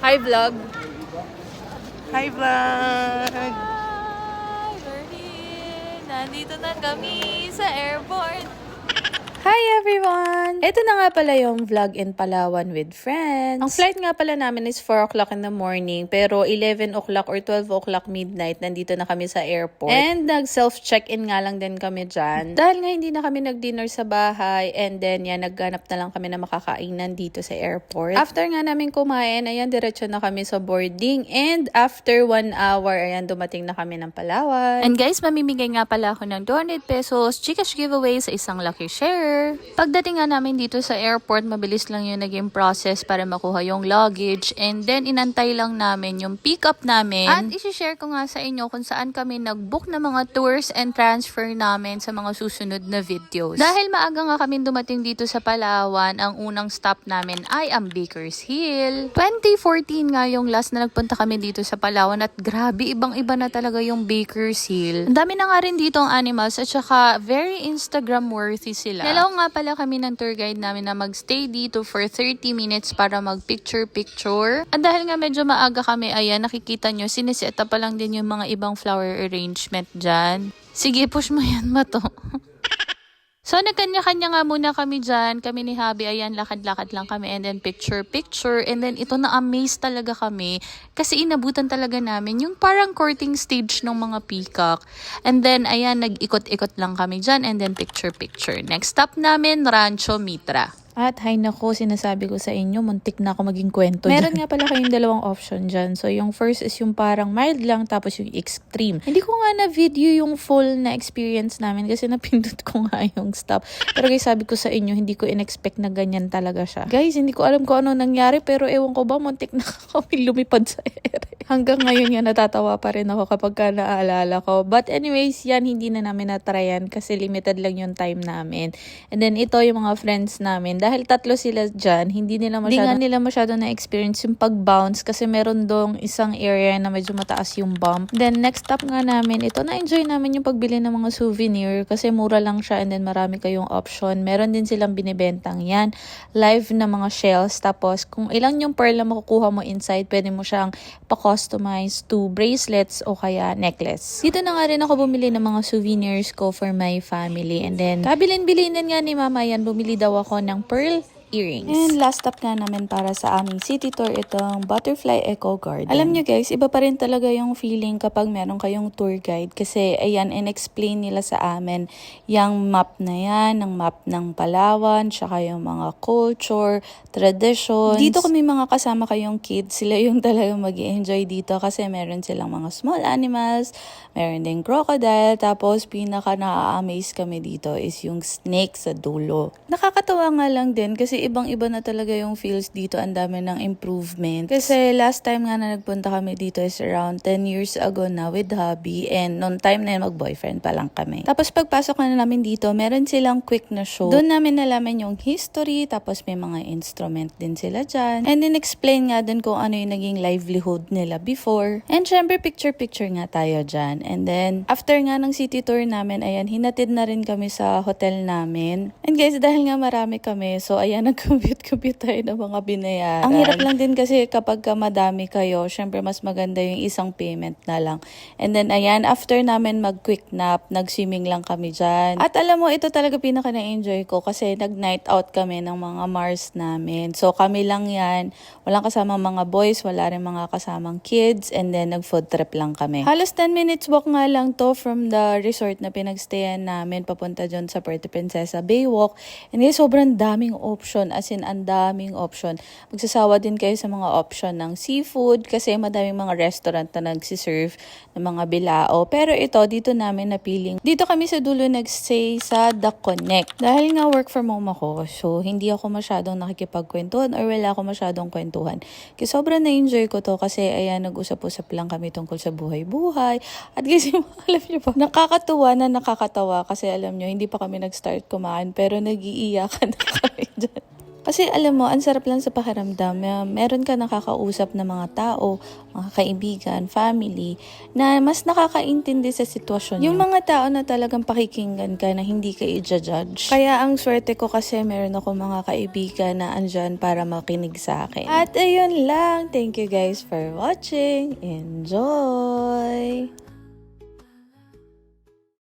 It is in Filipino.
Hi vlog. Hi vlog! Hi, Berlin! Nandito na kami sa airport. Hi everyone! Ito na nga pala yung vlog in Palawan with friends. Ang flight nga pala namin is 4 o'clock in the morning, pero 11 o'clock or 12 o'clock midnight, nandito na kami sa airport. And nag-self-check-in nga lang din kami dyan. Dahil nga hindi na kami nag-dinner sa bahay, and then yan, nagganap na lang kami na makakainan dito sa airport. After nga namin kumain, ayan, diretso na kami sa boarding. And after 1 hour, ayan, dumating na kami ng Palawan. And guys, mamimigay nga pala ako ng 200 pesos Gcash giveaway sa isang lucky share. Pagdating nga namin dito sa airport, mabilis lang yung naging process para makuha yung luggage, and then inantay lang namin yung pick up namin. At isi-share ko nga sa inyo kung saan kami nag-book ng mga tours and transfer namin sa mga susunod na videos. Dahil maaga nga kami dumating dito sa Palawan, ang unang stop namin ay ang Baker's Hill. 2014 nga yung last na nagpunta kami dito sa Palawan, at grabe, ibang-iba na talaga yung Baker's Hill. Ang dami na nga rin dito ang animals, at saka very Instagram worthy sila. Dalawa nga pala kami ng tour guide namin na magstay dito for 30 minutes para mag-picture-picture. At dahil nga medyo maaga kami, ayan, nakikita nyo, siniseta pa lang din yung mga ibang flower arrangement dyan. Sige, push mo yan ba to? So, nagkanya-kanya nga muna kami dyan. Kami ni Habi, ayan, lakad-lakad lang kami. And then, picture-picture. And then, ito na-amaze talaga kami. Kasi inabutan talaga namin yung parang courting stage ng mga peacock. And then, ayan, nag-ikot-ikot lang kami dyan. And then, picture-picture. Next stop namin, Rancho Mitra. At hay nako, sinasabi ko sa inyo, muntik na ako maging kwento dyan. Meron nga pala kayong dalawang option dyan. So, yung first is yung parang mild lang, tapos yung extreme. Hindi ko nga na-video yung full na experience namin kasi napindot ko nga yung stop. Pero guys, sabi ko sa inyo, hindi ko in-expect na ganyan talaga siya. Guys, hindi ko alam kung ano nangyari, pero ewan ko ba, muntik na kami lumipad sa ere. Hanggang ngayon yan, natatawa pa rin ako kapag ka naaalala ko. But anyways, yan, hindi na namin natryan kasi limited lang yung time namin. And then, ito yung mga friends namin. Dahil tatlo sila dyan, hindi nga nila masyado na-experience yung pag-bounce kasi meron dong isang area na medyo mataas yung bump. Then, next stop nga namin, ito na-enjoy namin yung pagbili ng mga souvenir kasi mura lang siya, and then marami kayong option. Meron din silang binibentang yan, live na mga shells. Tapos, kung ilang yung pearl na makukuha mo inside, pwede mo siyang pa-customize to bracelets o kaya necklace. Dito na nga rin ako bumili ng mga souvenirs ko for my family. And then, kabilin-bilin nga ni mama yan, bumili daw ako ng pearl earrings. And last stop nga namin para sa aming city tour, itong Butterfly Eco Garden. Alam nyo guys, iba pa rin talaga yung feeling kapag meron kayong tour guide kasi ayan, in-explain nila sa amin yung map na yan, ng map ng Palawan, tsaka yung mga culture, traditions. Dito kami mga kasama kayong kids, sila yung talagang mag-i-enjoy dito kasi meron silang mga small animals, meron ding crocodile, tapos pinaka na-amaze kami dito is yung snake sa dulo. Nakakatawa nga lang din kasi ibang-iba na talaga yung feels dito, ang dami ng improvement. Kasi last time nga na nagpunta kami dito is around 10 years ago na with hubby, and noon time na yun, mag-boyfriend pa lang kami. Tapos pagpasok na namin dito, meron silang quick na show. Doon namin nalaman yung history, tapos may mga instrument din sila dyan. And then explain nga din kung ano yung naging livelihood nila before. And syempre picture-picture nga tayo dyan. And then after nga ng city tour namin, ayan, hinatid na rin kami sa hotel namin. And guys, dahil nga marami kami, so ayan, nag-compute tayo ng mga binayaran. Ang hirap lang din kasi kapag madami kayo, syempre mas maganda yung isang payment na lang. And then ayan, after namin mag-quick nap, nag-swimming lang kami dyan. At alam mo, ito talaga pinaka na-enjoy ko kasi nag-night out kami ng mga Mars namin. So kami lang yan, walang kasama mga boys, wala rin mga kasamang kids, and then nag-food trip lang kami. Halos 10 minutes walk nga lang to from the resort na pinagstayan namin papunta dyan sa Puerto Princesa Baywalk. And then sobrang daming option, as in ang daming option. Magsasawa din kayo sa mga option ng seafood kasi madaming mga restaurant na nagsiserve ng mga bilao. Pero ito, dito namin napiling. Dito kami sa dulo nag-stay sa The Connect. Dahil nga work from home ako, so hindi ako masyadong nakikipagkwentuhan or wala ako masyadong kwentuhan. Kasi sobrang na-enjoy ko to kasi ayan, nag-usap-usap lang kami tungkol sa buhay-buhay. At kasi alam nyo pa, nakakatuwa na nakakatawa kasi alam nyo, hindi pa kami nag-start kumain pero nag-iiyakan na kami dyan. Kasi alam mo, ang sarap lang sa pakiramdam. Meron ka nakakausap na mga tao, mga kaibigan, family, na mas nakakaintindi sa sitwasyon yung mga tao na talagang pakikinggan ka na hindi ka i-judge. Kaya ang swerte ko kasi meron ako mga kaibigan na andyan para makinig sa akin. At ayun lang. Thank you guys for watching. Enjoy!